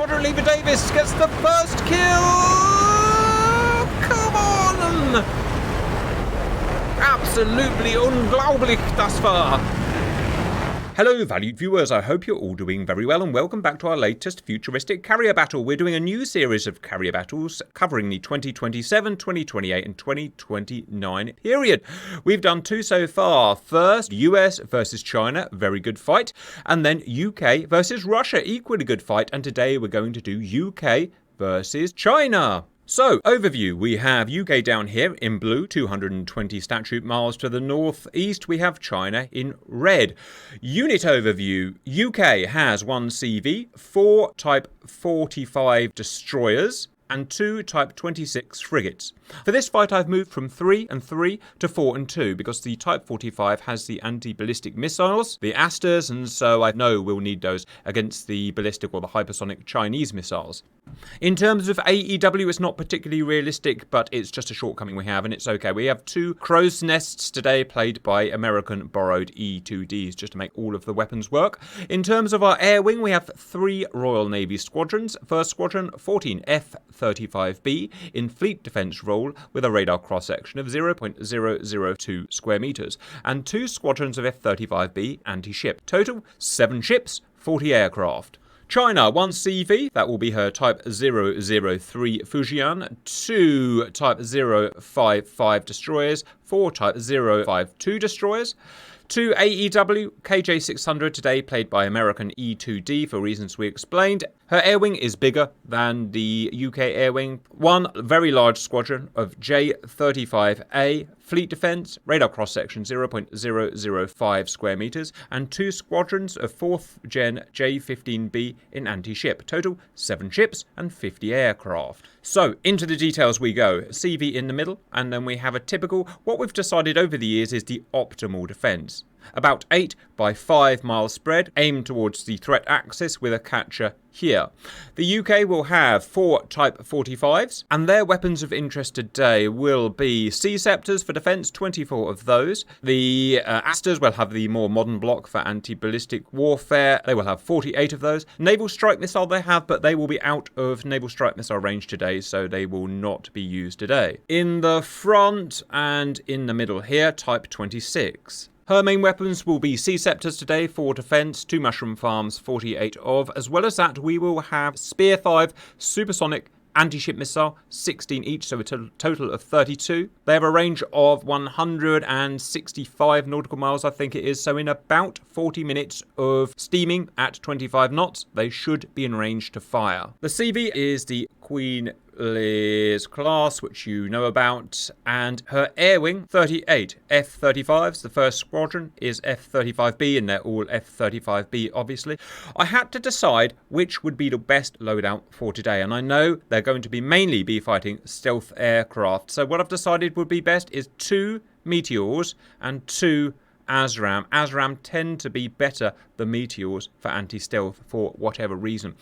Squadron Leader Davis gets the first kill! Come on! Absolutely unglaublich das war! Hello valued viewers, I hope you're all doing very well and welcome back to our latest futuristic carrier battle. We're doing a new series of carrier battles covering the 2027, 2028 and 2029 period. We've done two so far. First, US versus China, very good fight. And then UK versus Russia, equally good fight. And today we're going to do UK versus China. So, overview, we have UK down here in blue, 220 statute miles to the northeast. We have China in red. Unit overview, UK has 1 CV, 4 Type 45 destroyers, and 2 Type 26 frigates. For this fight I've moved from 3 and 3 to 4 and 2 because the Type 45 has the anti-ballistic missiles, the ASTAs, and so I know we'll need those against the ballistic or the hypersonic Chinese missiles. In terms of AEW, it's not particularly realistic, but it's just a shortcoming we have, and it's okay. We have 2 crow's nests today played by American borrowed E-2Ds just to make all of the weapons work. In terms of our air wing, we have 3 Royal Navy squadrons. First squadron, 14 F-35B in fleet defense role with a radar cross-section of 0.002 square meters, and 2 squadrons of F-35B anti-ship. Total 7 ships, 40 aircraft. China, 1 CV, that will be her Type 003 Fujian, 2 Type 055 destroyers, 4 Type 052 destroyers, 2 AEW KJ600 today played by American E2D for reasons we explained. Her air wing is bigger than the UK air wing. 1 very large squadron of J35A fleet defense, radar cross-section 0.005 square meters, and 2 squadrons of 4th gen J15B in anti-ship. Total 7 ships and 50 aircraft. So into the details we go. CV in the middle, and then we have a typical, what we've decided over the years is the optimal defense. About 8 by 5 mile spread, aimed towards the threat axis with a catcher here. The UK will have 4 Type 45s, and their weapons of interest today will be Sea Scepters for defence, 24 of those. The ASTAs will have the more modern block for anti-ballistic warfare. They will have 48 of those. Naval Strike Missile they have, but they will be out of Naval Strike Missile range today, so they will not be used today. In the front and in the middle here, Type 26. Her main weapons will be Sea Scepters today for defence, 2 Mushroom Farms, 48 of. As well as that, we will have Spear 5 supersonic anti-ship missile, 16 each, so a total of 32. They have a range of 165 nautical miles, I think it is, so in about 40 minutes of steaming at 25 knots, they should be in range to fire. The CV is the Queen Liz class, which you know about, and her air wing, 38 F-35s. The first squadron is F-35B, and they're all F-35B, obviously. I had to decide which would be the best loadout for today, and I know they're going to mainly be fighting stealth aircraft. So what I've decided would be best is 2 meteors and 2 ASRAAM. ASRAAM tend to be better than meteors for anti-stealth for whatever reason.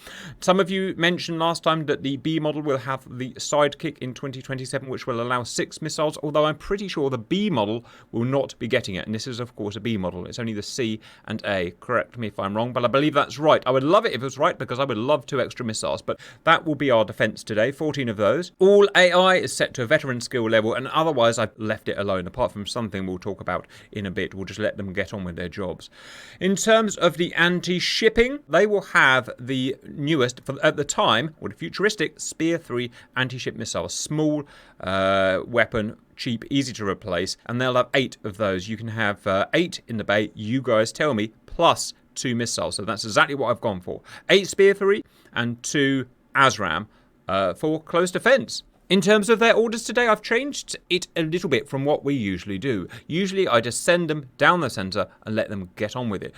Some of you mentioned last time that the B model will have the sidekick in 2027, which will allow 6 missiles, although I'm pretty sure the B model will not be getting it, and this is of course a B model. It's only the C and A. Correct me if I'm wrong, but I believe that's right. I would love it if it was right, because I would love 2 extra missiles, but that will be our defense today, 14 of those. All AI is set to a veteran skill level, and otherwise I've left it alone, apart from something we'll talk about in a bit. We'll just let them get on with their jobs. In terms of the anti-shipping, they will have the newest, at the time, or the futuristic Spear 3 anti-ship missile. Small weapon, cheap, easy to replace, and they'll have 8 of those. You can have 8 in the bay, you guys tell me, plus 2 missiles. So that's exactly what I've gone for. 8 Spear 3 and 2 ASRAAM for close defense. In terms of their orders today, I've changed it a little bit from what we usually do. Usually I just send them down the centre and let them get on with it.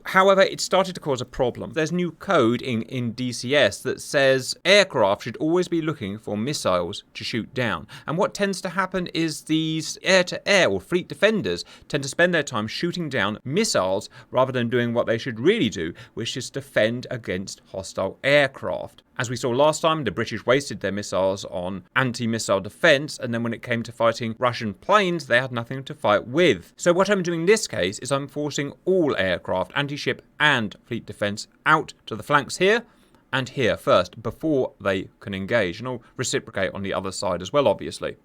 However, it started to cause a problem. There's new code in DCS that says aircraft should always be looking for missiles to shoot down. And what tends to happen is these air-to-air or fleet defenders tend to spend their time shooting down missiles rather than doing what they should really do, which is defend against hostile aircraft. As we saw last time, the British wasted their missiles on anti-missile defense, and then when it came to fighting Russian planes, they had nothing to fight with. So what I'm doing in this case is I'm forcing all aircraft, anti-ship and fleet defense, out to the flanks here, and here first before they can engage, and I'll reciprocate on the other side as well, obviously.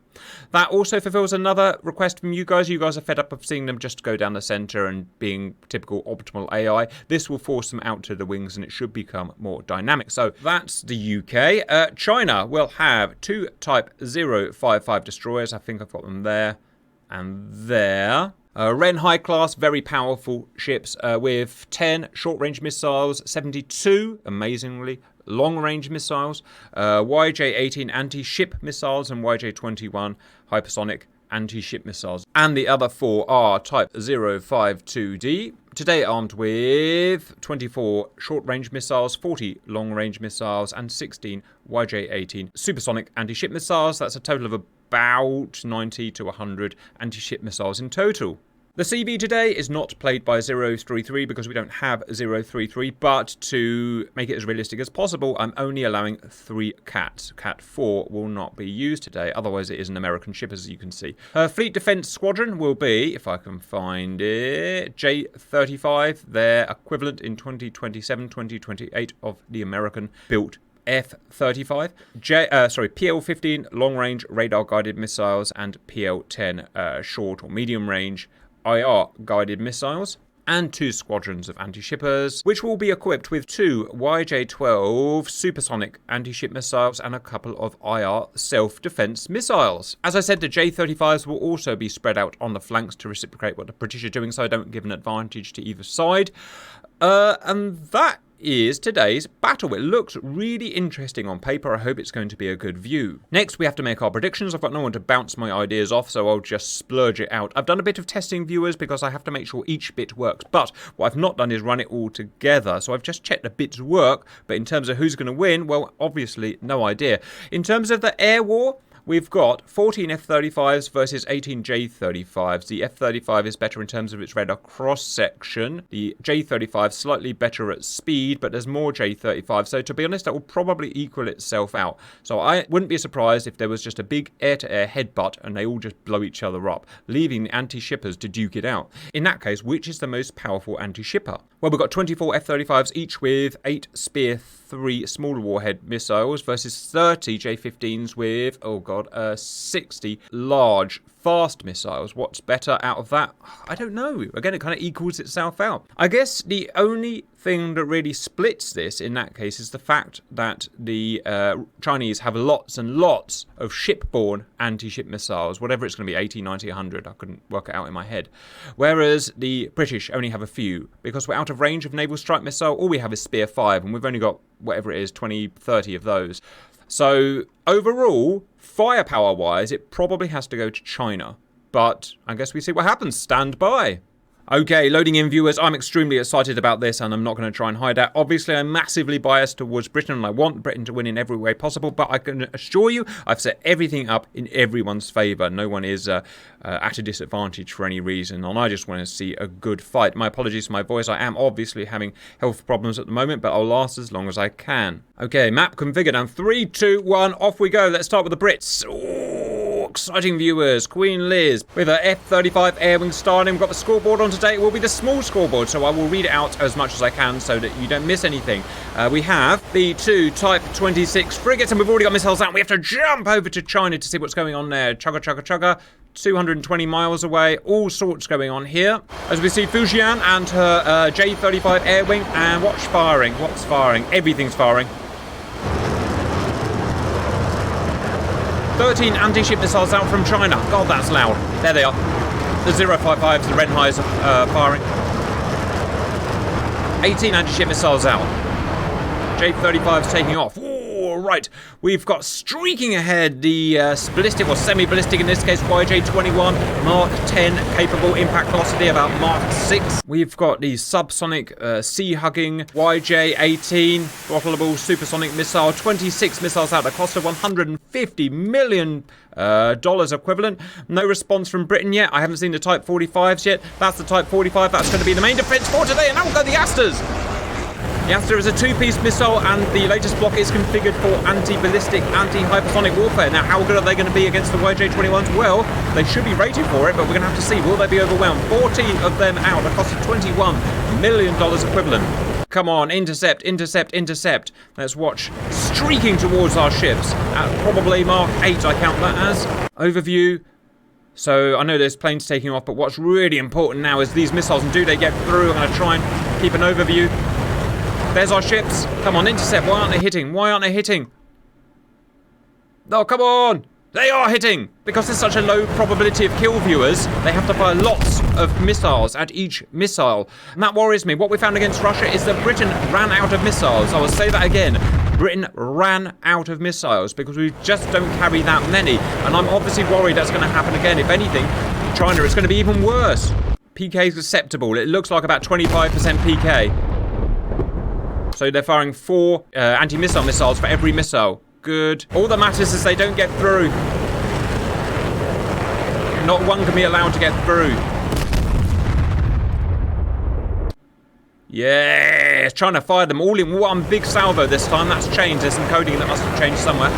That also fulfills another request from you guys. You guys are fed up of seeing them just go down the center and being typical optimal AI. This will force them out to the wings and it should become more dynamic. So that's the UK. China will have 2 Type 055 destroyers. I think I've got them there and there. Ren High class, very powerful ships with 10 short-range missiles, 72, amazingly, long-range missiles, YJ-18 anti-ship missiles, and YJ-21 hypersonic anti-ship missiles. And the other 4 are Type 052D, today armed with 24 short-range missiles, 40 long-range missiles, and 16 YJ-18 supersonic anti-ship missiles. That's a total of about 90 to 100 anti-ship missiles in total. The CV today is not played by 033 because we don't have 033, but to make it as realistic as possible, I'm only allowing 3 cats. Cat 4 will not be used today, otherwise it is an American ship, as you can see. Her Fleet Defense Squadron will be, if I can find it, J-35, their equivalent in 2027-2028 of the American-built F-35, PL-15 long-range radar-guided missiles, and PL-10 short or medium-range IR-guided missiles, and 2 squadrons of anti-shippers, which will be equipped with 2 YJ-12 supersonic anti-ship missiles and a couple of IR self-defense missiles. As I said, the J-35s will also be spread out on the flanks to reciprocate what the British are doing, so I don't give an advantage to either side. And that is today's battle. It looks really interesting on paper. I hope it's going to be a good view. Next, we have to make our predictions. I've got no one to bounce my ideas off, so I'll just splurge it out. I've done a bit of testing, viewers, because I have to make sure each bit works. But what I've not done is run it all together. So I've just checked the bits work. But in terms of who's going to win, well, obviously, no idea. In terms of the air war, we've got 14 F-35s versus 18 J-35s. The F-35 is better in terms of its radar cross-section. The J-35 slightly better at speed, but there's more J-35. So to be honest, that will probably equal itself out. So I wouldn't be surprised if there was just a big air-to-air headbutt and they all just blow each other up, leaving the anti-shippers to duke it out. In that case, which is the most powerful anti-shipper? Well, we've got 24 F-35s, each with 8 Spear 3 small warhead missiles versus 30 J-15s with, 60 large fast missiles. What's better out of that? I don't know. Again, it kind of equals itself out. I guess the only thing that really splits this in that case is the fact that the Chinese have lots and lots of shipborne anti-ship missiles, whatever it's going to be, 80, 90, 100. I couldn't work it out in my head. Whereas the British only have a few. Because we're out of range of naval strike missile, all we have is Spear 5, and we've only got whatever it is, 20, 30 of those. So overall, firepower-wise, it probably has to go to China. But I guess we see what happens. Stand by. Okay, loading in, viewers. I'm extremely excited about this, and I'm not going to try and hide that. Obviously, I'm massively biased towards Britain, and I want Britain to win in every way possible, but I can assure you I've set everything up in everyone's favour. No one is at a disadvantage for any reason, and I just want to see a good fight. My apologies for my voice. I am obviously having health problems at the moment, but I'll last as long as I can. Okay, map configured, and 3, 2, 1, off we go. Let's start with the Brits. Ooh, exciting, viewers. Queen Liz with her F-35 Air Wing starting. We've got the scoreboard on today. It will be the small scoreboard, so I will read it out as much as I can so that you don't miss anything. We have the 2 Type 26 frigates, and we've already got missiles out. We have to jump over to China to see what's going on there. Chugga, chugga, chugga. 220 miles away, all sorts going on here. As we see Fujian and her J-35 Air Wing, and what's firing? What's firing? Everything's firing. 13 anti-ship missiles out from China. God, that's loud. There they are. The 055s, the Ren Highs firing. 18 anti-ship missiles out. J-35's taking off. Ooh, right. We've got streaking ahead the ballistic or semi-ballistic, in this case, YJ-21, Mark 10, capable impact velocity about Mark 6. We've got the subsonic sea-hugging YJ-18, throttleable supersonic missile, 26 missiles out at a cost of $150 million equivalent. No response from Britain yet. I haven't seen the Type 45s yet. That's the Type 45. That's going to be the main defense for today. And now we'll go the Asters. The Aster is a 2-piece missile, and the latest block is configured for anti-ballistic, anti-hypersonic warfare. Now, how good are they going to be against the YJ-21s? Well, they should be rated for it, but we're going to have to see. Will they be overwhelmed? 40 of them out, a cost of $21 million equivalent. Come on, intercept, intercept, intercept. Let's watch. Streaking towards our ships at probably Mark 8, I count that as. Overview. So I know there's planes taking off, but what's really important now is these missiles, and do they get through? I'm going to try and keep an overview. There's our ships. Come on, intercept. Why aren't they hitting? Why aren't they hitting? Oh, come on. They are hitting! Because there's such a low probability of kill, viewers, they have to fire lots of missiles at each missile. And that worries me. What we found against Russia is that Britain ran out of missiles. I will say that again. Britain ran out of missiles because we just don't carry that many. And I'm obviously worried that's going to happen again. If anything, China is going to be even worse. PK is acceptable. It looks like about 25% PK. So they're firing 4 anti-missile missiles for every missile. Good. All that matters is they don't get through. Not one can be allowed to get through. Yes, trying to fire them all in one big salvo this time. That's changed. There's some coding that must have changed somewhere.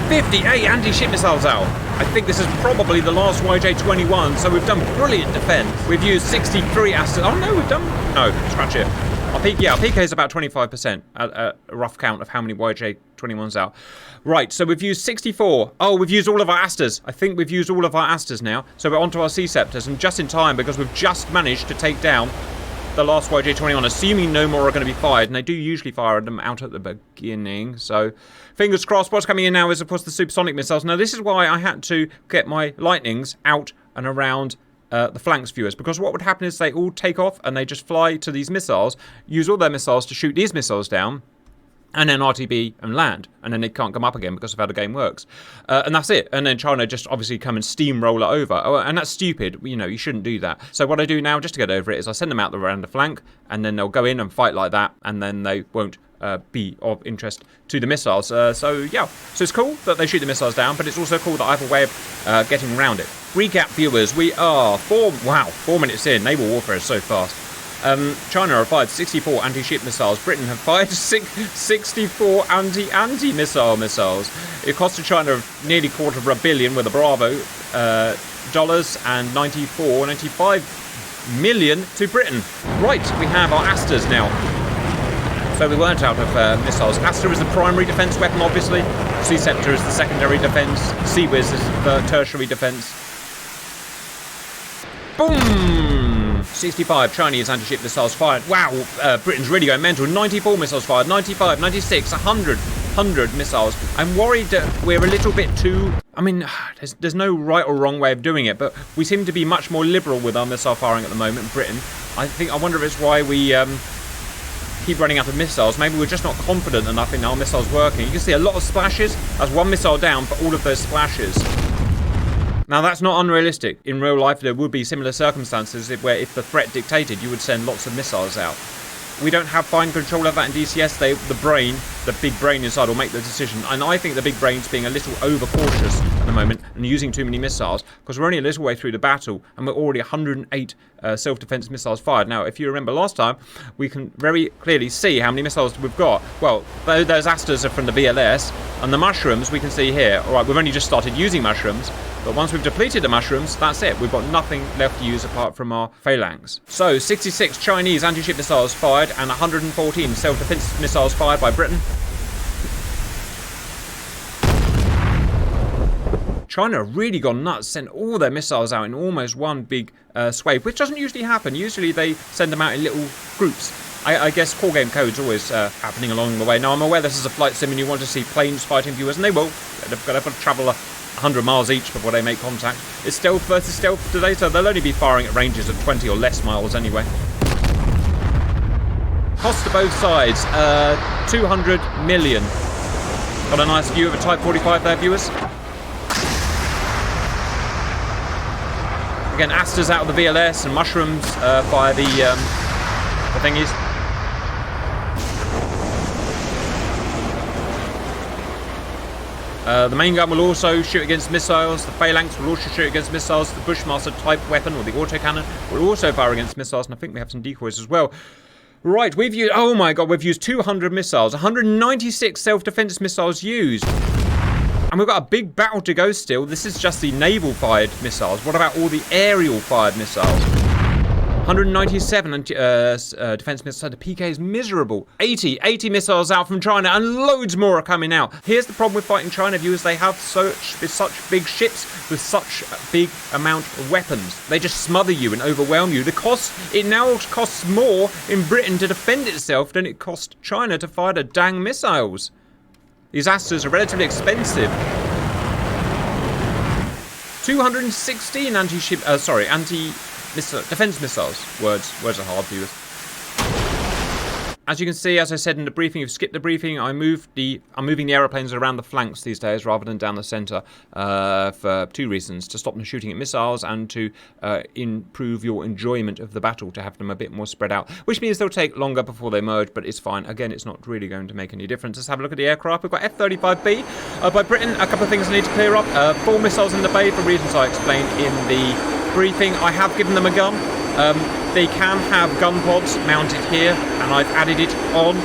58 anti-ship missiles out. I think this is probably the last YJ-21, so we've done brilliant defense. We've used 63 ASRAAM. Oh no, we've done... No, scratch it. Our PK is about 25%, a rough count of how many YJ-21's out. Right, so we've used 64. Oh, we've used all of our ASTAs. I think we've used all of our ASTAs now. So we're onto our C-Scepters, and just in time, because we've just managed to take down the last YJ-21, assuming no more are going to be fired, and they do usually fire them out at the beginning, so fingers crossed. What's coming in now is, of course, the supersonic missiles. Now, this is why I had to get my Lightnings out and around the flanks, viewers, because what would happen is they all take off and they just fly to these missiles, use all their missiles to shoot these missiles down, and then RTB and land, and then they can't come up again because of how the game works. And that's it. And then China just obviously come and steamroll it over. Oh, and that's stupid. You know, you shouldn't do that. So what I do now, just to get over it, is I send them out around the flank, and then they'll go in and fight like that, and then they won't be of interest to the missiles. So yeah, so it's cool that they shoot the missiles down, but it's also cool that I have a way of getting around it. Recap, viewers, we are 4 minutes in. Naval warfare is so fast. China have fired 64 anti-ship missiles. Britain have fired 64 anti-missile missiles. It costed China nearly $250 million with a Bravo dollars, and 95 million to Britain. Right, we have our ASTAs now. So we weren't out of missiles. ASTA is the primary defense weapon, obviously. C-Scepter is the secondary defense. Sea-Wiz is the tertiary defense. Boom! 65 Chinese anti-ship missiles fired. Wow, Britain's really going mental. 94 missiles fired, 95, 96, 100 missiles. I'm worried that we're a little bit too... I mean, there's no right or wrong way of doing it, but we seem to be much more liberal with our missile firing at the moment in Britain. I wonder if it's why we keep running out of missiles. Maybe we're just not confident enough in our missiles working. You can see a lot of splashes. That's one missile down for all of those splashes. Now, that's not unrealistic. In real life, there would be similar circumstances where if the threat dictated, you would send lots of missiles out. We don't have fine control of that in DCS. The big brain inside will make the decision. And I think the big brain's being a little overcautious at the moment and using too many missiles, because we're only a little way through the battle and we're already 108 self-defense missiles fired. Now, if you remember last time, we can very clearly see how many missiles we've got. Well, those ASTAs are from the VLS, and the mushrooms we can see here. All right, we've only just started using mushrooms, but once we've depleted the mushrooms, that's it. We've got nothing left to use apart from our phalanx. So, 66 Chinese anti-ship missiles fired and 114 self-defense missiles fired by Britain. China have really gone nuts, sent all their missiles out in almost one big swathe, which doesn't usually happen. Usually they send them out in little groups. I guess core game code's always happening along the way. Now, I'm aware this is a flight sim and you want to see planes fighting viewers, and they will. They've got to travel 100 miles each before they make contact. It's stealth versus stealth today, so they'll only be firing at ranges of 20 or less miles anyway. Cost to both sides, 200 million. Got a nice view of a Type 45 there, viewers. Again, ASTAs out of the VLS and mushrooms by the thingies. The main gun will also shoot against missiles. The phalanx will also shoot against missiles. The Bushmaster type weapon, or the autocannon, will also fire against missiles. And I think we have some decoys as well. Right, we've used... Oh my god, we've used 200 missiles. 196 self-defense missiles used. And we've got a big battle to go still. This is just the naval-fired missiles. What about all the aerial-fired missiles? 197 defense missiles. So the PK is miserable. 80 missiles out from China, and loads more are coming out. Here's the problem with fighting China, viewers. They have such big ships with such a big amount of weapons. They just smother you and overwhelm you. It now costs more in Britain to defend itself than it cost China to fire the dang missiles. These Astras are relatively expensive. 216 defense missiles. Words are hard, viewers. As you can see, as I said in the briefing, you've skipped the briefing. I'm moving the aeroplanes around the flanks these days rather than down the centre for two reasons: to stop them shooting at missiles and to improve your enjoyment of the battle, to have them a bit more spread out, which means they'll take longer before they merge, but it's fine. Again, it's not really going to make any difference. Let's have a look at the aircraft. We've got F-35B by Britain. A couple of things I need to clear up. 4 missiles in the bay for reasons I explained in the briefing. I have given them a gun. They can have gun pods mounted here, and I've added it on.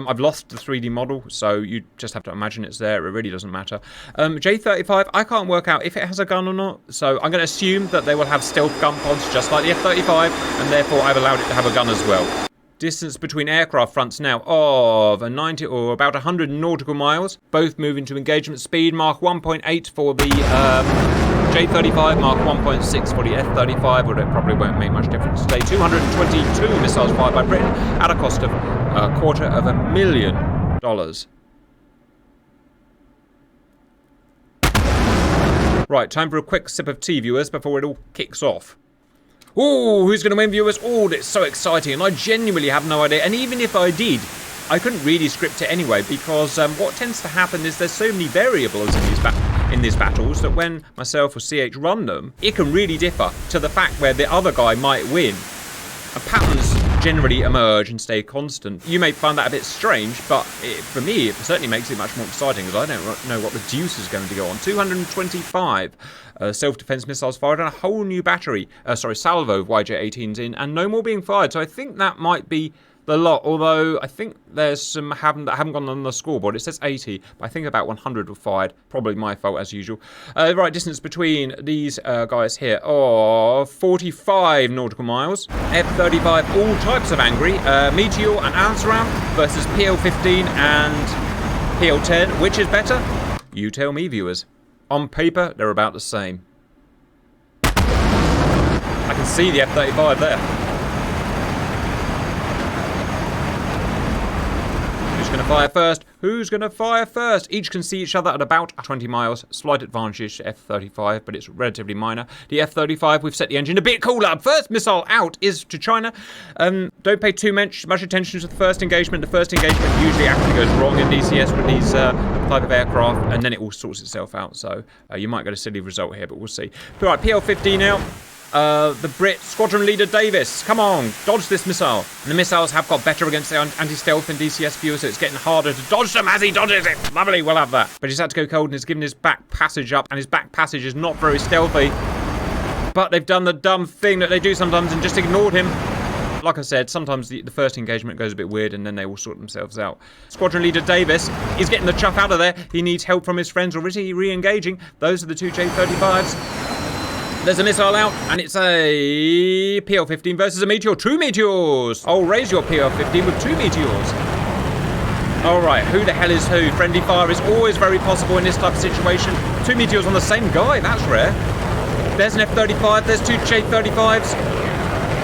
I've lost the 3D model, so you just have to imagine it's there. It really doesn't matter. J-35, I can't work out if it has a gun or not, so I'm going to assume that they will have stealth gun pods just like the F-35, and therefore I've allowed it to have a gun as well. Distance between aircraft fronts now of 90 or about 100 nautical miles. Both moving to engagement speed. Mach 1.8 for the J-35, Mach 1.6 for the F-35, but it probably won't make much difference today. 222 missiles fired by Britain at a cost of $250,000. Right, time for a quick sip of tea, viewers, before it all kicks off. Oh, who's going to win, viewers? Oh, it's so exciting, and I genuinely have no idea. And even if I did, I couldn't really script it anyway, because what tends to happen is there's so many variables in these battles that when myself or CH run them, it can really differ to the fact where the other guy might win. And patterns generally emerge and stay constant. You may find that a bit strange, but for me, it certainly makes it much more exciting, because I don't know what the deuce is going to go on. 225 self-defense missiles fired, and a whole new salvo of YJ-18s in, and no more being fired. So I think that might be the lot, although I think there's some that haven't gone on the scoreboard. It says 80, but I think about 100 were fired. Probably my fault, as usual. Right, distance between these guys here of 45 nautical miles. F-35, all types of angry. Meteor and ASRAAM versus PL-15 and PL-10. Which is better? You tell me, viewers. On paper, they're about the same. I can see the F-35 there. Who's going to fire first? Who's going to fire first? Each can see each other at about 20 miles. Slight advantage to F-35, but it's relatively minor. The F-35, we've set the engine a bit cooler. First missile out is to China. Don't pay too much attention to the first engagement. The first engagement usually actually goes wrong in DCS with these type of aircraft, and then it all sorts itself out. So you might get a silly result here, but we'll see. All right, PL-15 out. The Brit Squadron Leader Davis, come on, dodge this missile. And the missiles have got better against the anti-stealth in DCS viewers, so it's getting harder to dodge them as he dodges it. Lovely, we'll have that. But he's had to go cold and has given his back passage up, and his back passage is not very stealthy. But they've done the dumb thing that they do sometimes and just ignored him. Like I said, sometimes the first engagement goes a bit weird and then they will sort themselves out. Squadron Leader Davis is getting the chuff out of there. He needs help from his friends, or is he re-engaging? Those are the two J-35s. There's a missile out, and it's a PL-15 versus a Meteor. 2 Meteors! Oh, raise your PL-15 with 2 Meteors. Alright, who the hell is who? Friendly fire is always very possible in this type of situation. 2 Meteors on the same guy, that's rare. There's an F-35, there's 2 J-35s.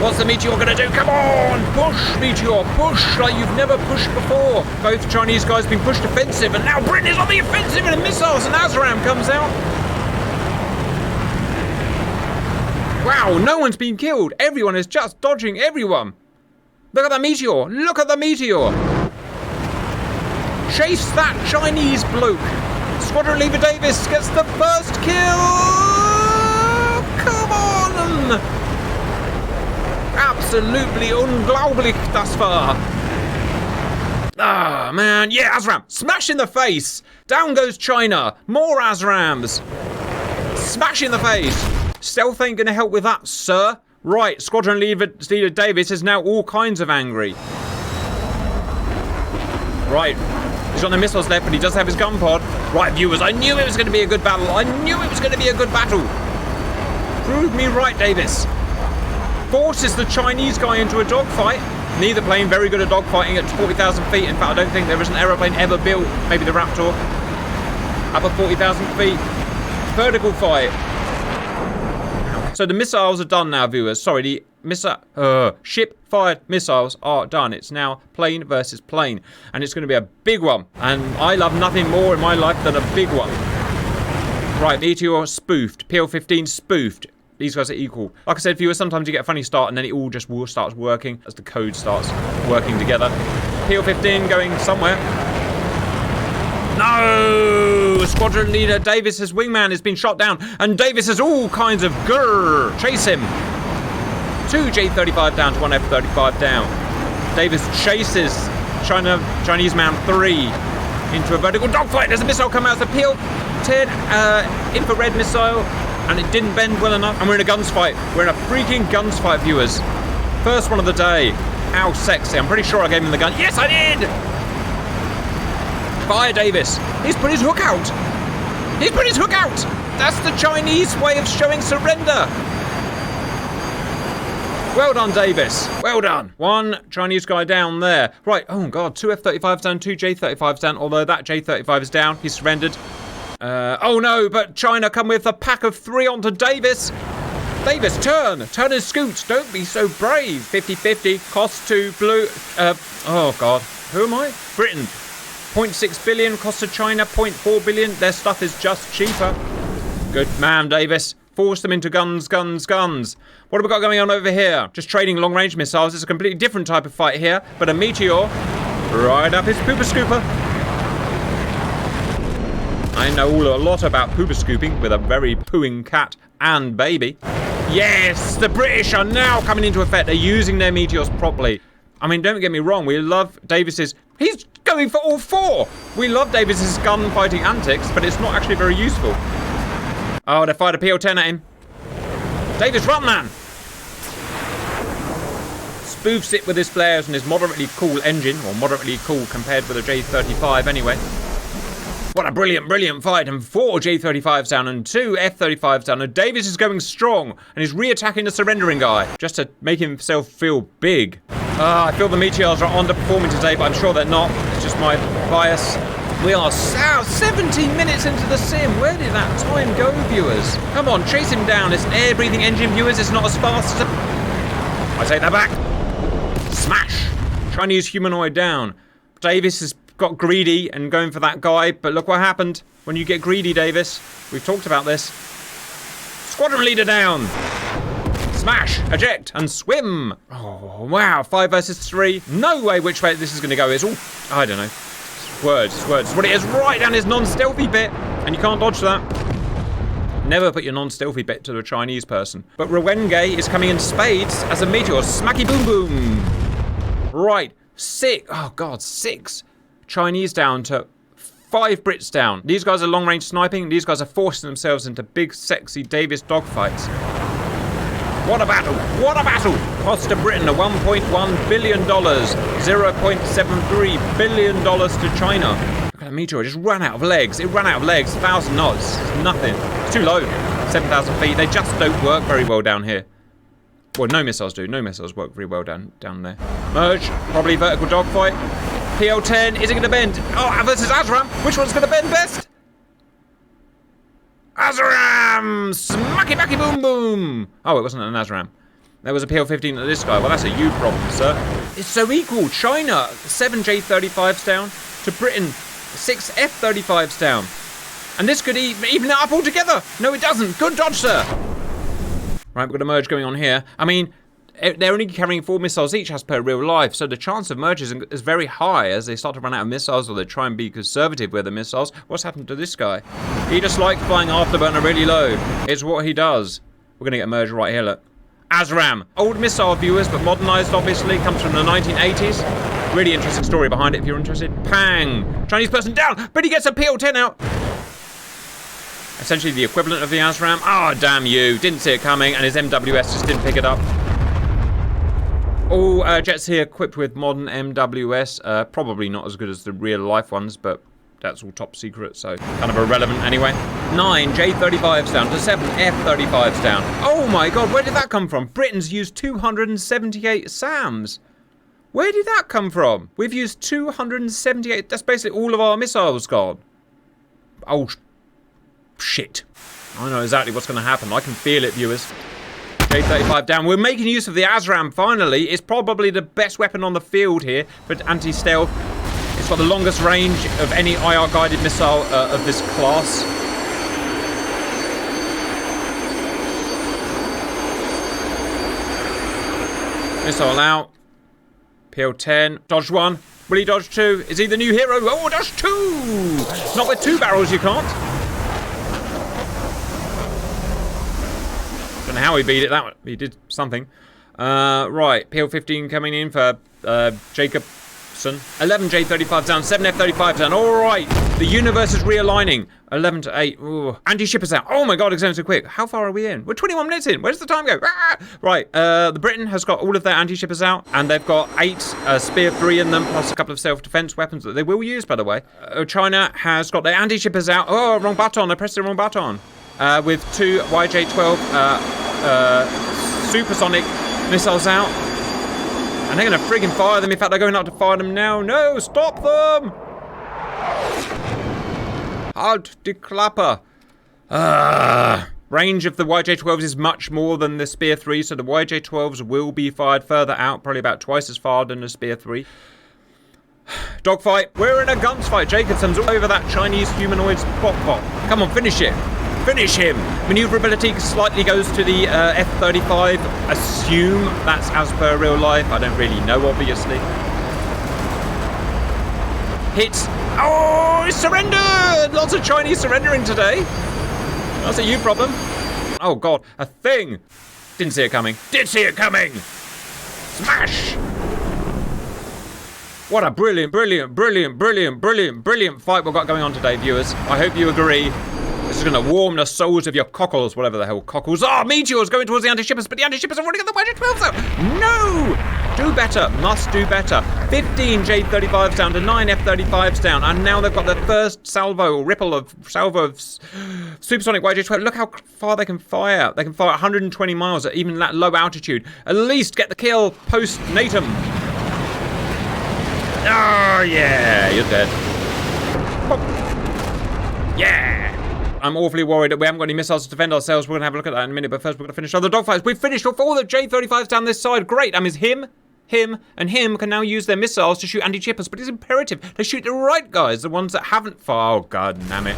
What's the Meteor going to do? Come on! Push, Meteor! Push like you've never pushed before. Both Chinese guys have been pushed defensive, and now Britain is on the offensive, and the missiles, and ASRAAM comes out. Wow, no one's been killed. Everyone is just dodging everyone. Look at the Meteor. Look at the Meteor. Chase that Chinese bloke. Squadron Leader Davis gets the first kill. Come on. Absolutely unglaublich das war. Ah, man. Yeah, ASRAAM. Smash in the face. Down goes China. More ASRAAMs. Smash in the face. Stealth ain't going to help with that, sir. Right, Squadron Leader Davis is now all kinds of angry. Right, he's got no missiles left, but he does have his gun pod. Right, viewers, I knew it was going to be a good battle. I knew it was going to be a good battle. Prove me right, Davis. forces the Chinese guy into a dogfight. Neither plane very good at dogfighting at 40,000 feet. In fact, I don't think there was an aeroplane ever built, maybe the Raptor, up at 40,000 feet. Vertical fight. So the missiles are done now, viewers. Sorry, the ship-fired missiles are done. It's now plane versus plane. And it's going to be a big one. And I love nothing more in my life than a big one. Right, Meteor spoofed. PL-15 spoofed. These guys are equal. Like I said, viewers, sometimes you get a funny start and then it all just starts working as the code starts working together. PL-15 going somewhere. No! Squadron leader Davis's wingman has been shot down, and Davis has all kinds of grrr. Chase him. 2 J-35 down to 1 F-35 down. Davis chases Chinese man 3 into a vertical dogfight. There's a missile come out of the PL-10 infrared missile, and it didn't bend well enough. And we're in a guns fight. We're in a freaking guns fight, viewers. First one of the day. How sexy. I'm pretty sure I gave him the gun. Yes, I did! Fire Davis. He's put his hook out. He's put his hook out. That's the Chinese way of showing surrender. Well done, Davis. Well done. 1 Chinese guy down there. Right. Oh, God. 2 F-35s down, 2 J-35s down. Although that J-35 is down. He's surrendered. Oh, no. But China come with a pack of 3 onto Davis. Davis, turn. Turn and scoot. Don't be so brave. 50-50. Cost to blue. Oh, God. Who am I? Britain. 0.6 billion, cost to China 0.4 billion. Their stuff is just cheaper. Good man, Davis. Force them into guns, guns, guns. What have we got going on over here? Just trading long-range missiles. It's a completely different type of fight here, but a meteor right up his pooper scooper. I know a lot about pooper scooping with a very pooing cat and baby. Yes, the British are now coming into effect. They're using their meteors properly. I mean, don't get me wrong. We love Davis's... He's going for all 4. We love Davis's gunfighting antics, but it's not actually very useful. Oh, they fired a PL-10 at him. Davis, run, man! Spoofs it with his flares and his moderately cool engine, or moderately cool compared with a J-35 anyway. What a brilliant, brilliant fight. And 4 J-35s down and 2 F-35s down. And Davis is going strong, and he's re-attacking the surrendering guy, just to make himself feel big. I feel the meteors are underperforming today, but I'm sure they're not. It's just my bias. We are 17 minutes into the sim. Where did that time go, viewers? Come on, chase him down. It's an air-breathing engine, viewers. It's not as fast as I take that back. Smash. Chinese humanoid down. Davis has got greedy and going for that guy, but look what happened when you get greedy, Davis. We've talked about this. Squadron leader down. Smash, eject, and swim. Oh, wow. 5 versus 3. No way which way this is going to go. It's all, I don't know. Words. It's what it is, right down his non-stealthy bit. And you can't dodge that. Never put your non-stealthy bit to a Chinese person. But Rwenge is coming in spades as a meteor. Smacky boom boom. Right. 6 Chinese down to 5 Brits down. These guys are long-range sniping. These guys are forcing themselves into big, sexy Davis dogfights. What a battle! What a battle! Cost to Britain a $1.1 billion, $0.73 billion to China. Look at that meteor, it just ran out of legs. It ran out of legs, 1,000 knots, it's nothing. It's too low, 7,000 feet. They just don't work very well down here. Well, no missiles do. No missiles work very well down there. Merge, probably vertical dogfight. PL-10, is it going to bend? Oh, versus ASRAAM. Which one's going to bend best? ASRAAM! Smacky backy boom boom! Oh, it wasn't an ASRAAM. There was a PL-15 at this guy. Well, that's a you problem, sir. It's so equal. China, 7 J-35s down to Britain, 6 F-35s down. And this could even it up altogether. No, it doesn't. Good dodge, sir. Right, we've got a merge going on here. I mean, they're only carrying 4 missiles each as per real life, so the chance of merges is very high as they start to run out of missiles or they try and be conservative with the missiles. What's happened to this guy? He just likes flying afterburner really low. It's what he does. We're going to get a merge right here, look. ASRAAM. Old missile, viewers, but modernized, obviously. Comes from the 1980s. Really interesting story behind it if you're interested. Pang. Chinese person down, but he gets a PL-10 out. Essentially the equivalent of the ASRAAM. Ah, oh, damn you. Didn't see it coming, and his MWS just didn't pick it up. All jets here equipped with modern MWS. Probably not as good as the real life ones, but that's all top secret, so kind of irrelevant anyway. 9 J-35s down to 7 F-35s down. Oh my god, where did that come from? Britain's used 278 SAMs. Where did that come from? We've used 278. That's basically all of our missiles gone. Oh, shit. I know exactly what's going to happen. I can feel it, viewers. J-35 down. We're making use of the ASRAAM, finally. It's probably the best weapon on the field here for anti-stealth. It's got the longest range of any IR-guided missile of this class. Missile out. PL-10. Dodge 1. Will he dodge 2? Is he the new hero? Oh, dodge 2! Not with 2 barrels, you can't. Don't know how he beat it. That one. He did something. Right. PL-15 coming in for Jacobson. 11 J-35s down. 7 F-35s down. All right. The universe is realigning. 11 to 8. Ooh. Anti-shippers out. Oh my god, it's going so quick. How far are we in? We're 21 minutes in. Where does the time go? Ah! Right. The Britain has got all of their anti-shippers out, and they've got 8 Spear 3 in them, plus a couple of self-defense weapons that they will use, by the way. China has got their anti-shippers out. Oh, wrong button. I pressed the wrong button. With 2 YJ-12 supersonic missiles out. And they're going to friggin' fire them. In fact, they're going out to fire them now. No, stop them! Halt the clapper. Range of the YJ-12s is much more than the Spear 3, so the YJ-12s will be fired further out, probably about twice as far than the Spear 3. Dogfight. We're in a guns fight. Jacobson's all over that Chinese humanoid's pop. Come on, finish it. Finish him. Maneuverability slightly goes to the F-35. Assume that's as per real life. I don't really know, obviously. Hits. Oh, he surrendered! Lots of Chinese surrendering today. That's a you problem. Oh, God. A thing. Didn't see it coming. Did see it coming! Smash! What a brilliant fight we've got going on today, viewers. I hope you agree. This is going to warm the souls of your cockles, whatever the hell cockles are. Meteors going towards the anti-shippers, but the anti-shippers have already got the YJ-12s out. No! Do better. Must do better. 15 J-35s down to 9 F-35s down. And now they've got their first salvo of supersonic YJ-12. Look how far they can fire. They can fire 120 miles at even that low altitude. At least get the kill post-natum. Oh, yeah. You're dead. Yeah. I'm awfully worried that we haven't got any missiles to defend ourselves. We're going to have a look at that in a minute, but first we're going to finish other dogfights. We've finished off all the J-35s down this side. Great. That means him, and him can now use their missiles to shoot anti-shippers, but it's imperative they shoot the right guys, the ones that haven't fired. Oh, god damn it.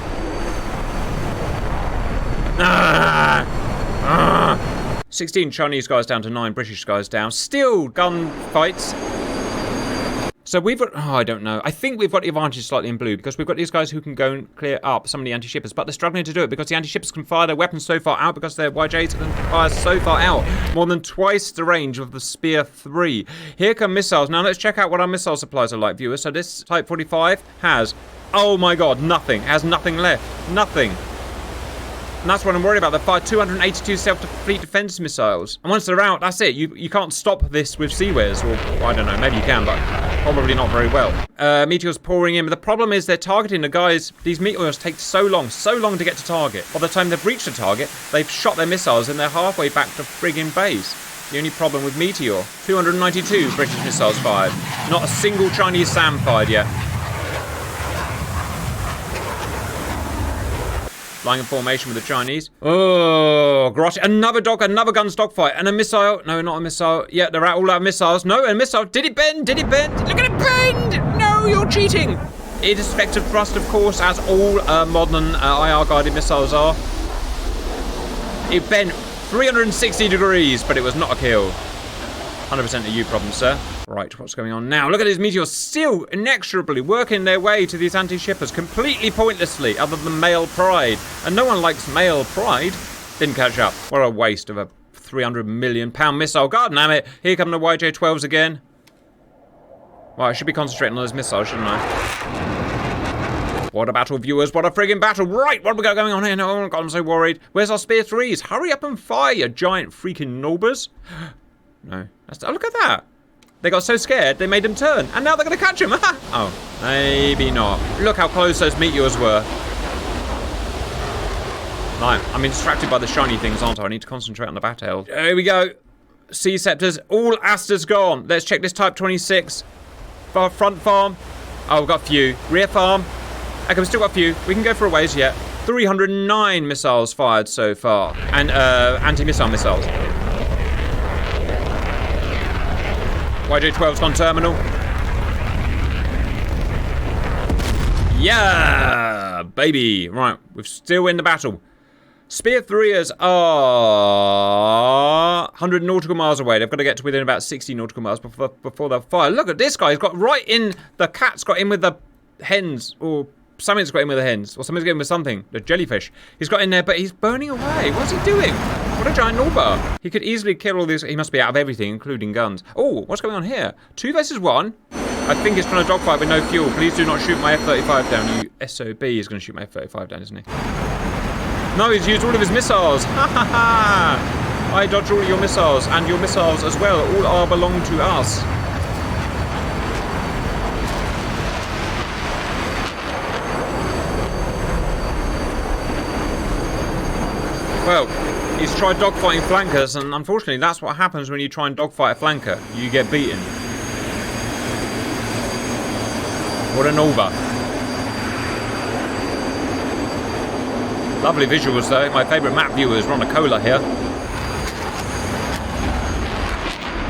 16 Chinese guys down to 9 British guys down. Still gunfights. So we've got, I don't know. I think we've got the advantage slightly in blue because we've got these guys who can go and clear up some of the anti-shippers, but they're struggling to do it because the anti-shippers can fire their weapons so far out because their YJs can fire so far out. More than twice the range of the Spear 3. Here come missiles. Now let's check out what our missile supplies are like, viewers. So this Type 45 has, oh my god, nothing. It has nothing left. Nothing. And that's what I'm worried about. They fired 282 self-fleet defense missiles. And once they're out, that's it. You can't stop this with Seawares. Or, I don't know, maybe you can, but probably not very well. Meteors pouring in. But the problem is they're targeting the guys. These meteors take so long to get to target. By the time they've reached the target, they've shot their missiles and they're halfway back to friggin' base. The only problem with Meteor, 292 British missiles fired. Not a single Chinese SAM fired yet. Flying in formation with the Chinese. Oh, gosh. Another gun dogfight. And a missile. No, not a missile. Yeah, they're all out of missiles. No, a missile. Did it bend? Did it bend? Look at it bend! No, you're cheating. It is effective thrust, of course, as all modern IR-guided missiles are. It bent 360 degrees, but it was not a kill. 100% a you problem, sir. Right, what's going on now? Look at these meteors still inexorably working their way to these anti-shippers, completely pointlessly, other than male pride. And no one likes male pride. Didn't catch up. What a waste of a £300 million missile. God damn it. Here come the YJ-12s again. Well, I should be concentrating on those missiles, shouldn't I? What a battle, viewers. What a friggin' battle. Right, what have we got going on here? No, God, I'm so worried. Where's our Spear 3s? Hurry up and fire, you giant freaking nobers. No. Oh, look at that. They got so scared, they made him turn. And now they're going to catch him. Oh, maybe not. Look how close those meteors were. Right, I'm distracted by the shiny things, aren't I? I need to concentrate on the battle. Here we go. Sea Scepters. All Asters gone. Let's check this Type 26. Front farm. Oh, we've got a few. Rear farm. Okay, we've still got a few. We can go for a ways yet. 309 missiles fired so far. And anti-missile missiles. YJ-12's gone terminal. Yeah, baby. Right, we're still in the battle. Spear 3ers are 100 nautical miles away. They've got to get to within about 60 nautical miles before they'll fire. Look at this guy. He's got right in. The cat's got in with the hens. Or something's got in with the hens. Or something's got in with something. The jellyfish. He's got in there, but he's burning away. What's he doing? What a giant Norbar. He could easily kill all these. He must be out of everything, including guns. Oh, what's going on here? 2 versus 1. I think he's trying to dogfight with no fuel. Please do not shoot my F-35 down. You SOB is going to shoot my F-35 down, isn't he? No, he's used all of his missiles. Ha ha ha! I dodge all your missiles, and your missiles as well. All are belong to us. Well, he's tried dogfighting flankers, and unfortunately that's what happens when you try and dogfight a flanker. You get beaten. What an over. Lovely visuals though. My favourite map viewers, Ron a Cola here.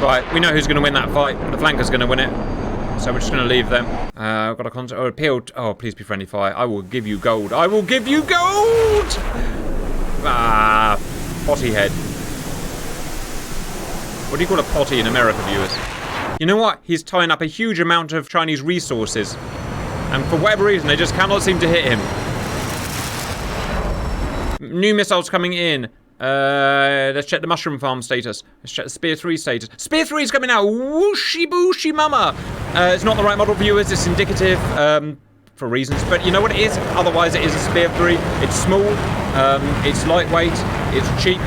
Right, we know who's going to win that fight. The flanker's going to win it. So we're just going to leave them. I've got a contact. Oh, appeal. Oh, please be friendly fire. I will give you gold. I will give you gold! Ah, potty head. What do you call a potty in America, viewers? You know what? He's tying up a huge amount of Chinese resources. And for whatever reason, they just cannot seem to hit him. New missiles coming in. Let's check the mushroom farm status. Let's check the Spear 3 status. Spear 3 is coming out. Whooshy booshy mama. It's not the right model, viewers. It's indicative for reasons. But you know what it is? Otherwise, it is a Spear 3. It's small. It's lightweight. It's cheap.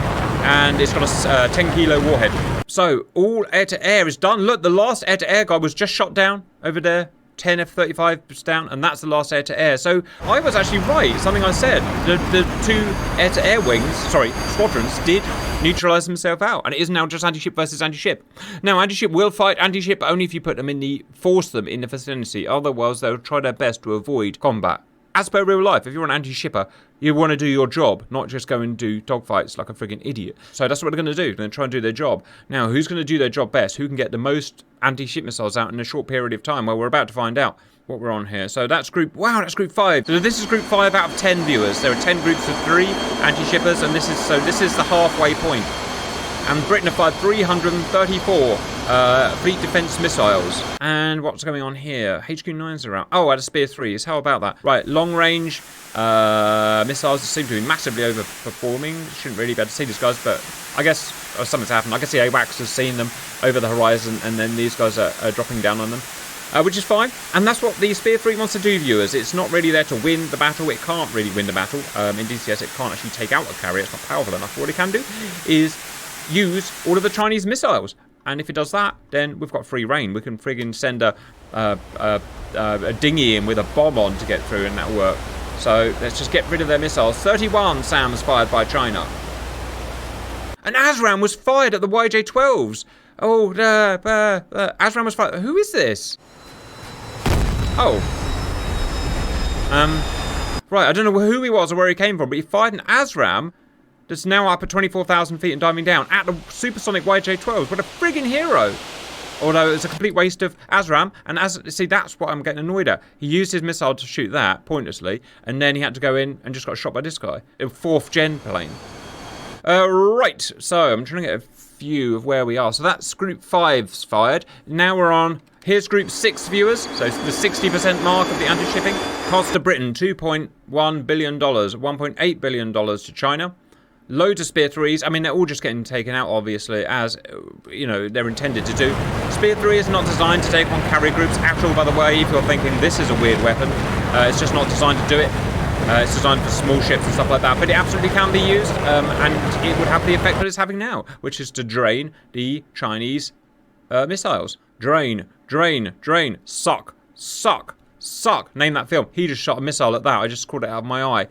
And it's got a 10-kilo warhead. So, all air-to-air is done. Look, the last air-to-air guy was just shot down over there. 10 F-35s down, and that's the last air-to-air. So I was actually right, something I said. The 2 air-to-air wings, squadrons, did neutralise themselves out, and it is now just anti-ship versus anti-ship. Now, anti-ship will fight anti-ship, but only if you force them in the vicinity. Otherwise, they'll try their best to avoid combat. As per real life, if you're an anti-shipper, you want to do your job, not just go and do dogfights like a friggin' idiot. So that's what they're going to do. They're going to try and do their job. Now, who's going to do their job best? Who can get the most anti-ship missiles out in a short period of time? Well, we're about to find out what we're on here. So that's group... Wow, that's group 5. So this is group 5 out of 10 viewers. There are 10 groups of 3 anti-shippers, and this is the halfway point. And Britain have fired 334 fleet defense missiles. And what's going on here? HQ-9s are out. Oh, at a Spear 3s. How about that? Right, long range missiles seem to be massively overperforming. Shouldn't really be able to see these guys, but I guess something's happened. I guess the AWACS has seen them over the horizon, and then these guys are dropping down on them. Which is fine, and that's what the Spear 3 wants to do, viewers. It's not really there to win the battle. It can't really win the battle. In DCS, it can't actually take out a carrier. It's not powerful enough. What it can do is use all of the Chinese missiles, and if it does that, then we've got free reign. We can friggin' send a dinghy in with a bomb on to get through, and that'll work. So let's just get rid of their missiles. 31 SAMs fired by China. And ASRAAM was fired at the YJ-12s. Oh, ASRAAM was fired. Who is this? Oh. Right, I don't know who he was or where he came from, but he fired an ASRAAM that's now up at 24,000 feet and diving down at the supersonic YJ-12s. What a friggin' hero. Although it's a complete waste of ASRAAM, and see, that's what I'm getting annoyed at. He used his missile to shoot that, pointlessly, and then he had to go in and just got shot by this guy. A 4th gen plane. Right, so I'm trying to get a view of where we are. So that's Group 5's fired. Now we're on... Here's Group 6, viewers. So it's the 60% mark of the anti-shipping. Cost to Britain, $2.1 billion. $1.8 billion to China. Loads of Spear 3s. I mean, they're all just getting taken out, obviously, as, you know, they're intended to do. Spear 3 is not designed to take on carrier groups at all, by the way, if you're thinking this is a weird weapon. It's just not designed to do it. It's designed for small ships and stuff like that, but it absolutely can be used, and it would have the effect that it's having now, which is to drain the Chinese missiles. Drain, drain, drain. Suck, suck, suck. Name that film. He just shot a missile at that. I just caught it out of my eye.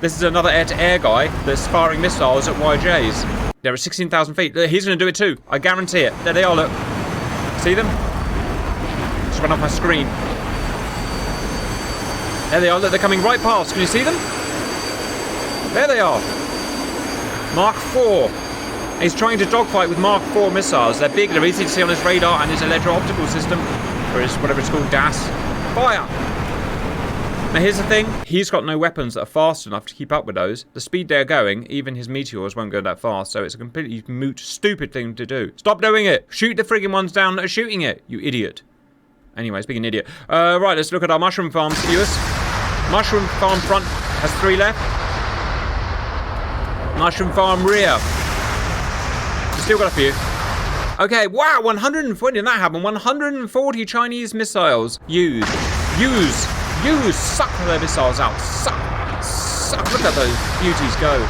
This is another air-to-air guy that's firing missiles at YJs. They're at 16,000 feet. He's going to do it too. I guarantee it. There they are, look. See them? Just run off my screen. There they are. Look, they're coming right past. Can you see them? There they are. Mark IV. He's trying to dogfight with Mark IV missiles. They're big, they're easy to see on his radar and his electro-optical system, or his, whatever it's called, DAS. Fire! Now here's the thing, he's got no weapons that are fast enough to keep up with those. The speed they're going, even his meteors won't go that fast, so it's a completely moot, stupid thing to do. Stop doing it! Shoot the friggin' ones down that are shooting it, you idiot. Anyway, speaking idiot. Right, let's look at our mushroom farms, viewers. Mushroom farm front has 3 left. Mushroom farm rear. Still got a few. Okay, wow, 140, and that happened. 140 Chinese missiles used. Use. Suck their missiles out. Suck. Look at those beauties go.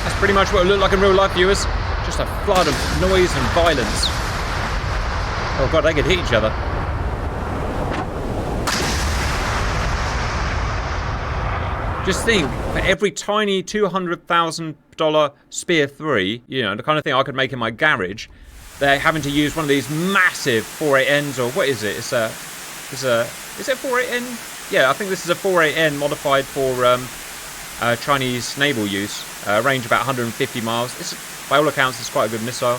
That's pretty much what it looked like in real life, viewers. Just a flood of noise and violence. Oh god, they could hit each other. Just think, for every tiny $200,000 Spear 3, you know, the kind of thing I could make in my garage, they're having to use one of these massive 48Ns, or what is it? Is it 48N? Yeah, I think this is a 48N modified for Chinese naval use. Range about 150 miles. By all accounts, it's quite a good missile.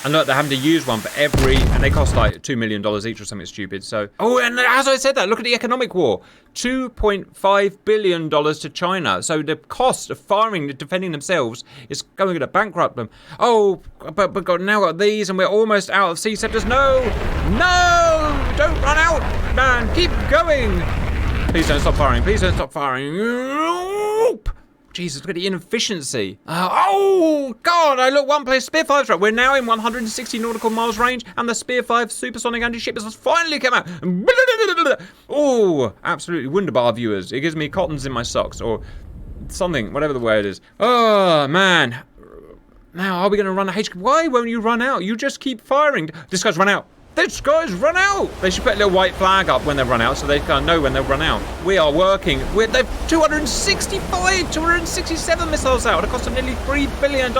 And look, they're having to use one for every, and they cost like $2 million each or something stupid, so. Oh, and as I said that, look at the economic war. $2.5 billion to China. So the cost of firing, defending themselves is going to bankrupt them. Oh, but now got these, and we're almost out of C-sectors. No, don't run out, man, keep going. Please don't stop firing, please don't stop firing. Jesus, look at the inefficiency. Oh, God, I look one place, Spear 5's right. We're now in 160 nautical miles range, and the Spear 5 supersonic anti-ship has finally come out. Oh, absolutely wunderbar, viewers. It gives me cottons in my socks, or something, whatever the word is. Oh, man. Now, are we going to run a HQ? Why won't you run out? You just keep firing. This guy's run out. This guy's run out! They should put a little white flag up when they run out so they can know when they'll run out. We are working. They've 267 missiles out at a cost of nearly $3 billion.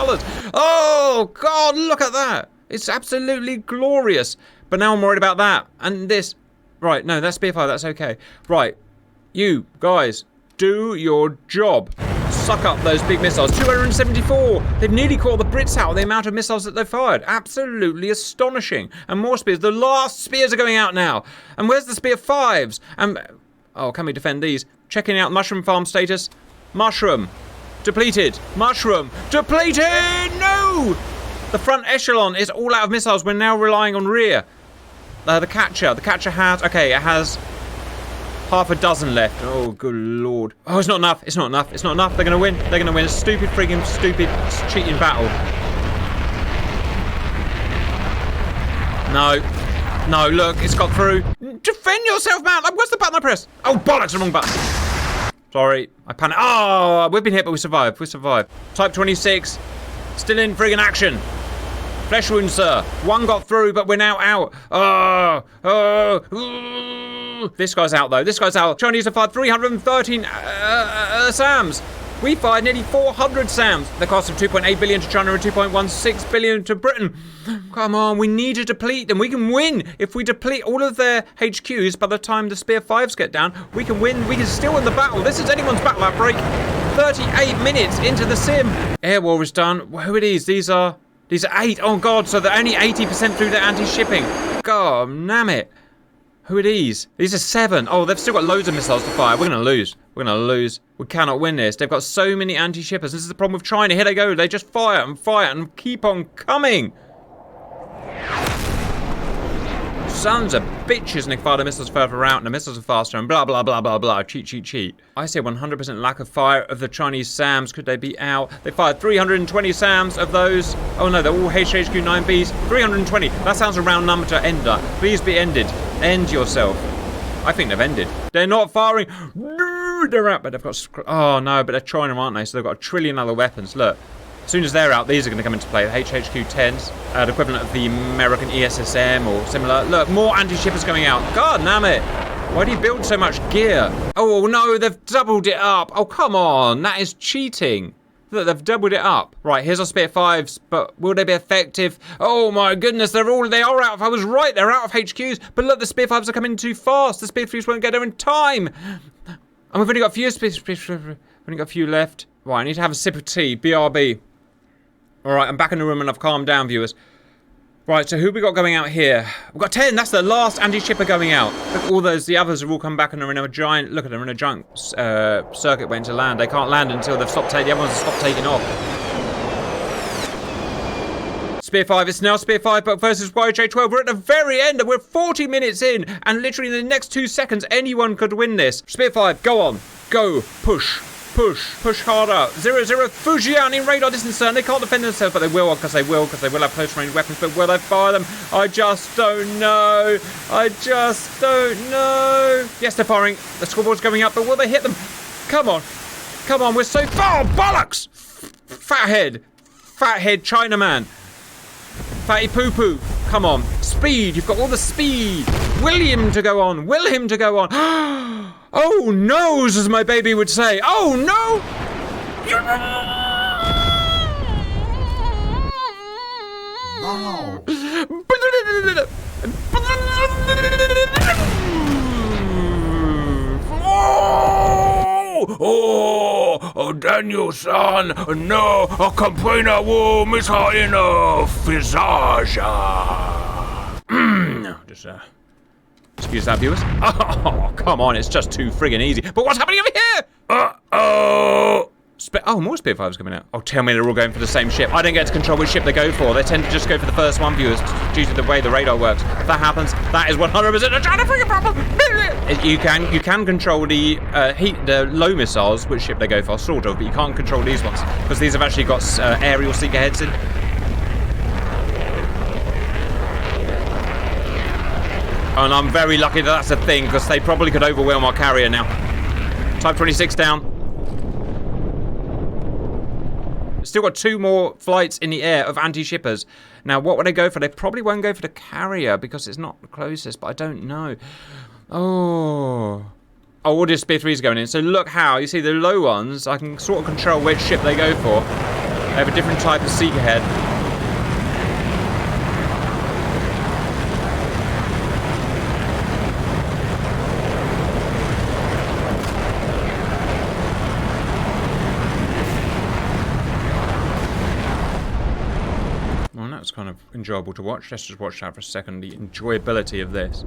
Oh, God, look at that. It's absolutely glorious. But now I'm worried about that. And this. Right, no, that's Spear 5, that's okay. Right, you guys, do your job. Suck up those big missiles. 274. They've nearly caught the Brits out with the amount of missiles that they've fired. Absolutely astonishing. And more spears. The last spears are going out now. And where's the Spear 5s? Oh, can we defend these? Checking out mushroom farm status. Mushroom. Depleted. Mushroom. Depleted! No! The front echelon is all out of missiles. We're now relying on rear. The catcher. The catcher has... Okay, it has... half a dozen left. Oh, good lord. Oh, it's not enough. It's not enough. It's not enough. They're going to win. They're going to win a stupid, cheating battle. No, look. It's got through. Defend yourself, man. What's the button I pressed? Oh, bollocks. The wrong button. Sorry. I panicked. Oh, we've been hit, but we survived. We survived. Type 26. Still in friggin' action. Flesh wound, sir. One got through, but we're now out. This guy's out, though. This guy's out. Chinese have fired 313 SAMs. We fired nearly 400 SAMs. The cost of 2.8 billion to China and 2.16 billion to Britain. Come on, we need to deplete them. We can win. If we deplete all of their HQs by the time the Spear 5s get down, we can win. We can still win the battle. This is anyone's battle outbreak. 38 minutes into the sim. Air war is done. Who are these? These are 8. Oh, God, so they're only 80% through their anti-shipping. God, damn it. Who are these? These are 7. Oh, they've still got loads of missiles to fire. We're going to lose. We're going to lose. We cannot win this. They've got so many anti-shippers. This is the problem with China. Here they go. They just fire and keep on coming. Sons of bitches, and they fire the missiles further out, and the missiles are faster, and blah, blah, blah, blah, blah. Cheat. I say 100% lack of fire of the Chinese SAMs. Could they be out? They fired 320 SAMs of those. Oh, no, they're all HHQ-9Bs. 320. That sounds a round number to end at. Please be ended. End yourself. I think they've ended. They're not firing. They're out, but they've got... Oh, no, but they're China, aren't they? So they've got 1 trillion other weapons. Look. As soon as they're out, these are going to come into play. The HHQ-10s, the equivalent of the American ESSM or similar. Look, more anti-shippers going out. God damn it. Why do you build so much gear? Oh, no, they've doubled it up. Oh, come on. That is cheating. Look, they've doubled it up. Right, here's our Spitfires, but will they be effective? Oh, my goodness, they are out. I was right, they're out of HQs. But look, the Spitfires are coming too fast. The Spitfires won't get there in time. And we've only got a few left. Right, I need to have a sip of tea. BRB. All right, I'm back in the room and I've calmed down, viewers. Right, so who we got going out here? We've got 10. That's the last anti-shipper going out. Look, all those, the others have all come back and they're in a giant, look at them, in a giant circuit waiting to land. They can't land until they've stopped taking, the other ones have stopped taking off. Spear 5, it's now Spear 5 but versus YJ12. We're at the very end and we're 40 minutes in. And literally in the next 2 seconds, anyone could win this. Spear 5, go on. Go. Push. Push harder. 0-0 Fujian in radar distance, and they can't defend themselves, but they will because they will have close range weapons. But will they fire them? I just don't know. Yes, they're firing. The scoreboard's going up, but will they hit them? Come on, we're so far. Bollocks! Fathead, Chinaman, fatty poo poo. Come on, speed. You've got all the speed. Will him to go on. Oh, noes, as my baby would say. Oh, no! Wow. Oh, Daniel-san, no, a complainer will miss her in a visage. Just, excuse that, viewers. Oh, come on, it's just too friggin' easy. But what's happening over here? Uh-oh. More Spitfires coming out. Oh, tell me they're all going for the same ship. I don't get to control which ship they go for. They tend to just go for the first one, viewers, due to the way the radar works. If that happens, that is 100% a China friggin' problem. You can control the low missiles, which ship they go for, sort of, but you can't control these ones, because these have actually got aerial seeker heads in. And I'm very lucky that that's a thing, because they probably could overwhelm our carrier now. Type 26 down. Still got 2 more flights in the air of anti-shippers. Now, what would they go for? They probably won't go for the carrier, because it's not the closest, but I don't know. Oh, all the Spear 3s going in. So look how, you see the low ones, I can sort of control which ship they go for. They have a different type of seeker head. That's kind of enjoyable to watch. Let's just watch that for a second, the enjoyability of this.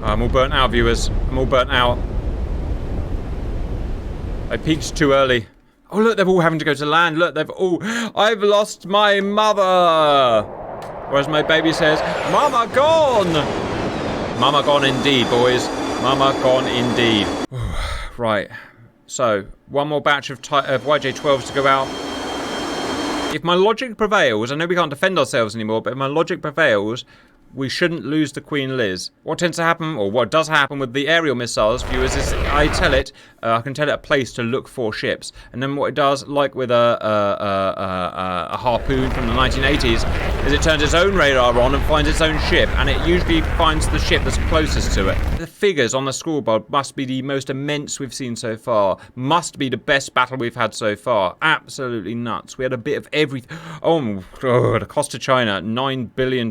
I'm all burnt out, viewers. I'm all burnt out. I peaked too early. Oh, look, they're all having to go to land. Look, I've lost my mother. Whereas my baby says, Mama gone. Mama gone indeed, boys. Mama gone indeed. Right. So, one more batch of YJ-12s to go out. If my logic prevails, I know we can't defend ourselves anymore, but if my logic prevails, we shouldn't lose the Queen Liz. What tends to happen, or what does happen with the aerial missiles, viewers, is I can tell it a place to look for ships. And then what it does, like with a harpoon from the 1980s, is it turns its own radar on and finds its own ship. And it usually finds the ship that's closest to it. The figures on the scoreboard must be the most immense we've seen so far. Must be the best battle we've had so far. Absolutely nuts. We had a bit of everything. Oh, the cost to China, $9 billion.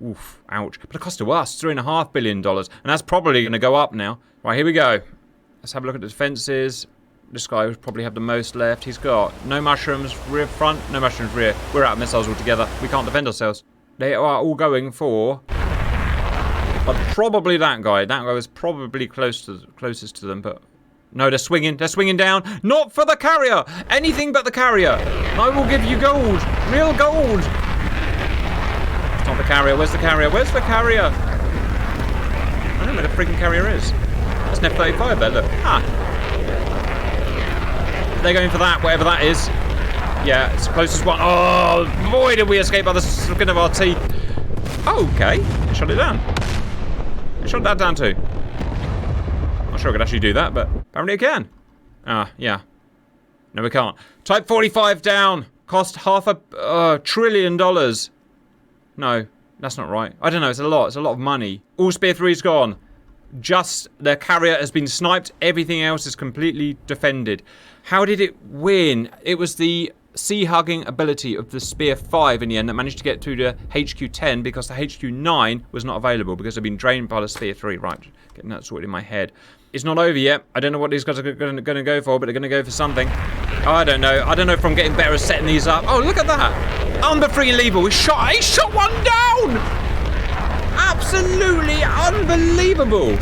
Oof, ouch. But it cost to us $3.5 billion. And that's probably going to go up now. Right, here we go. Let's have a look at the defences. This guy would probably have the most left. He's got no mushrooms rear front, no mushrooms rear. We're out of missiles altogether. We can't defend ourselves. They are all going for... probably that guy. That guy was probably closest to them, but... No, they're swinging down. Not for the carrier! Anything but the carrier! I will give you gold! Real gold! Not the carrier. Where's the carrier? Where's the carrier? I don't know where the freaking carrier is. That's an F-35 there, look. Ah. They're going for that, whatever that is. Yeah, it's the closest one. Oh, boy, did we escape by the skin of our teeth. Oh, okay. Shut it down. Shut that down too. Not sure I could actually do that, but apparently I can. Ah, yeah. No, we can't. Type 45 down. Cost $500 billion. No, that's not right. I don't know, it's a lot. It's a lot of money. All Spear 3's gone. Just the carrier has been sniped. Everything else is completely defended. How did it win? It was the sea-hugging ability of the Spear 5 in the end that managed to get to the HQ-10 because the HQ-9 was not available because they've been drained by the Spear 3. Right, getting that sorted in my head. It's not over yet. I don't know what these guys are going to go for, but they're going to go for something. Oh, I don't know. I don't know if I'm getting better at setting these up. Oh, look at that. Unbelievable. He shot one down. Absolutely unbelievable.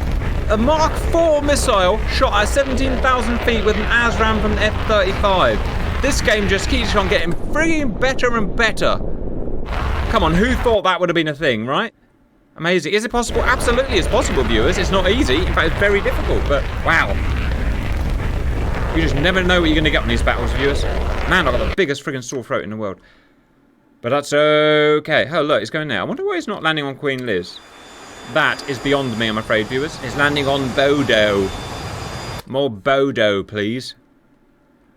A Mark IV missile shot at 17,000 feet with an ASRAAM from the F-35. This game just keeps on getting frigging better and better. Come on, who thought that would have been a thing, right? Amazing. Is it possible? Absolutely it's possible, viewers. It's not easy. In fact, it's very difficult, but wow. You just never know what you're going to get on these battles, viewers. Man, I've got the biggest friggin' sore throat in the world. But that's okay. Oh, look, it's going now. I wonder why it's not landing on Queen Liz. That is beyond me, I'm afraid, viewers. It's landing on Bodo. More Bodo, please.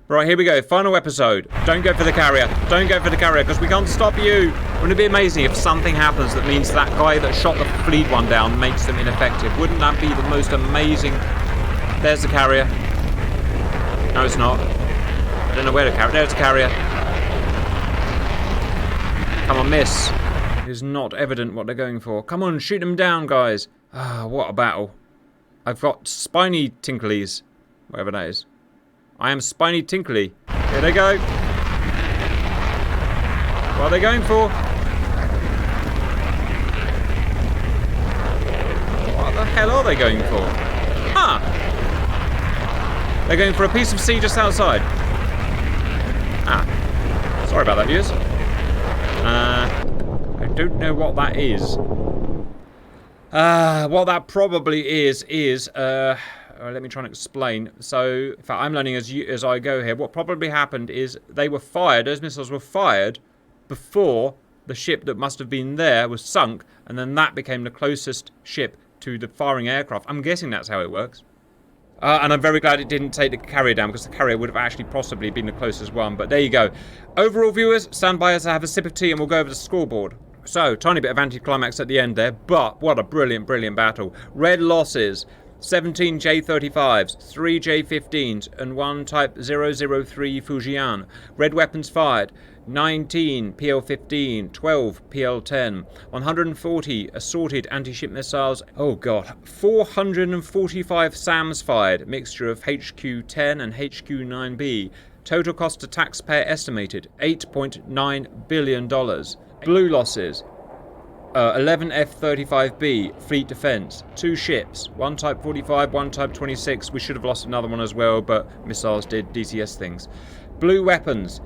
Right, here we go. Final episode. Don't go for the carrier. Don't go for the carrier, because we can't stop you. Wouldn't it be amazing if something happens that means that guy that shot the fleet one down makes them ineffective? Wouldn't that be the most amazing... There's the carrier. No, it's not. I don't know where the carrier... There's the carrier. Come on, miss. It is not evident what they're going for. Come on, shoot them down, guys. Ah, what a battle. I've got spiny tinklies. Whatever that is. I am spiny tinkly. Here they go. What are they going for? What the hell are they going for? Ah! They're going for a piece of sea just outside. Ah. Sorry about that, viewers. I don't know what that is. What that probably is, let me try and explain. So, in fact, I'm learning as I go here. What probably happened is they were fired, those missiles were fired before the ship that must have been there was sunk, and then that became the closest ship to the firing aircraft. I'm guessing that's how it works. And I'm very glad it didn't take the carrier down, because the carrier would have actually possibly been the closest one. But there you go. Overall, viewers, stand by as I have a sip of tea and we'll go over the scoreboard. So, tiny bit of anticlimax at the end there, but what a brilliant, brilliant battle. Red losses, 17 J-35s, 3 J-15s, and 1 Type 003 Fujian. Red weapons fired, 19 PL-15, 12 PL-10, 140 assorted anti-ship missiles. Oh god, 445 SAMs fired, mixture of HQ-10 and HQ-9B. Total cost to taxpayer estimated, $8.9 billion. Blue losses, 11 F-35B, fleet defense, 2 ships, 1 Type 45, 1 Type 26. We should have lost another one as well, but missiles did DCS things. Blue weapons,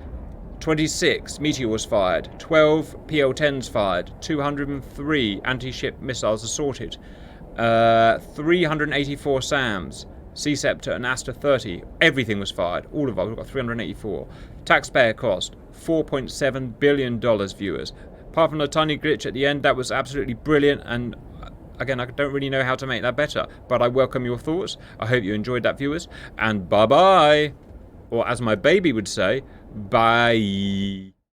26 meteors fired, 12 PL-10s fired, 203 anti-ship missiles assorted, 384 SAMs, Sea Scepter and Aster 30. Everything was fired. All of us. We've got 384. Taxpayer cost, $4.7 billion, viewers. Apart from the tiny glitch at the end, that was absolutely brilliant, and again, I don't really know how to make that better, but I welcome your thoughts. I hope you enjoyed that, viewers, and bye-bye. Or as my baby would say, bye.